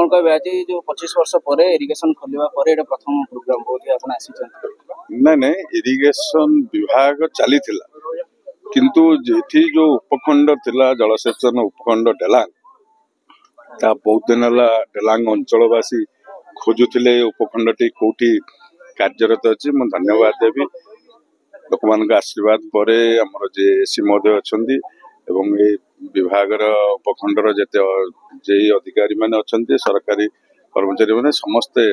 कौन कहे आज जो 25 वर्ष पर इरिगेशन खोलिबा पर एटा प्रथम प्रोग्राम बोली आपण आसीचन नहीं इरिगेशन विभाग चली किंतु जेठी जो उपखंड थिला जलसेचन उपखंड डेलांग ता बहुत दिन है डेलांग अंचलवासी खोजुले उपखंड टी कौटी कार्यरत अच्छी मुझे धन्यवाद देवी लोक मान आशीर्वाद पर आमर जे सी महोदय अच्छा ये विभाग उपखंडर जिते जे अधिकारी मैंने अच्छा सरकारी कर्मचारी मैंने समस्ते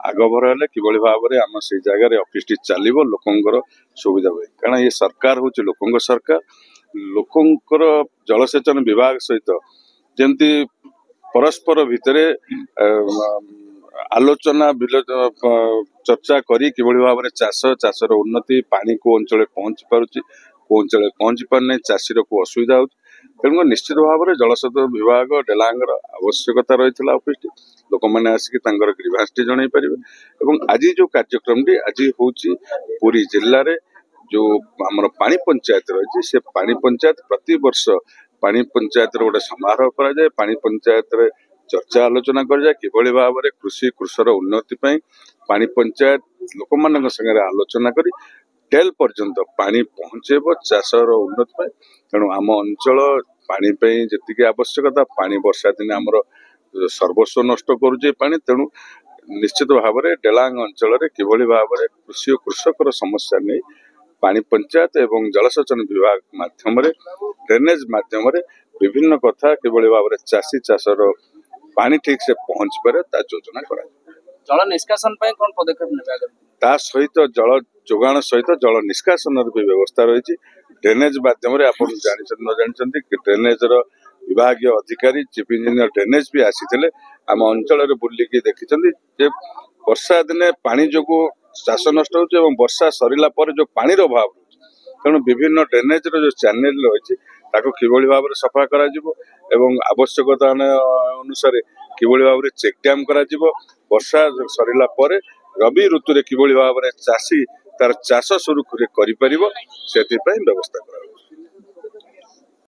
आगभर है कि भाव में आम से जगह ऑफिस टी चलो लोकंर सुविधा हुए कारण ये सरकार हूँ लोक सरकार लोकंर जलसेचन विभाग सहित जमती परस्पर भितर आलोचना चर्चा करी किभली भाव में चाषर उन्नति पानी को अंचल पहुंची पारुची को अंचल पहुंची पारना चाषीर को असुविधा हो तेणु निश्चित भाव में जलसेचन विभाग डेलांगर आवश्यकता रही ऑफिस लोक मैंने आसिक ग्रीवांस टी जन पारे आज जो कार्यक्रम टी आज हूँ पुरी जिले में जो आमर पानी पंचायत रही से पानी पंचायत प्रति वर्ष पानी पंचायत गोटे समारोह कराए पानी पंचायत रे चर्चा आलोचना कर किभली भाव में कृषि कृषर उन्नति पानी पंचायत लोक मान संगे आलोचना करी टेल पर्यंत पानी पहुंचेब चाषर उन्नति तेणु आम अंचल पानी जी आवश्यकता पानी वर्षा दिन आमर सर्वस्व नष्ट करुचे पानी तेणु निश्चित भाव में डेलांग अंचल किभली भाव में कृषि और कृषकर समस्या नहीं पानी पंचायत एवं जलसेचन विभाग माध्यम ड्रेनेज माध्यम विभिन्न कथा किभली भाव में चाषी चाषर पानी ठीक से पहुंच पारे योजना करा जल निष्कासन कौन पदक्षेप नेबा ता सहित जल जोगाण सहित जल निष्कासन भी व्यवस्था रही ड्रेनेज माध्यम न जानते ड्रेनेज विभाग अधिकारी चीफ इंजीनियर ड्रेनेज भी आसी आम अंचल बुलिकी देखी वर्षा दिने पानी जो चाष नष्ट हो वर्षा सरला जो पानी अभाव तेणु विभिन्न ड्रेनेज जो चैनल रही किभली भाव में सफा करा आवश्यकता अनुसार किभली भाव में चेक डैम करा वर्षा सरला रवि ऋतु किभली भाव में चाषी तार चाष सुरुखुरी करि परिबो सेति पई व्यवस्था करा।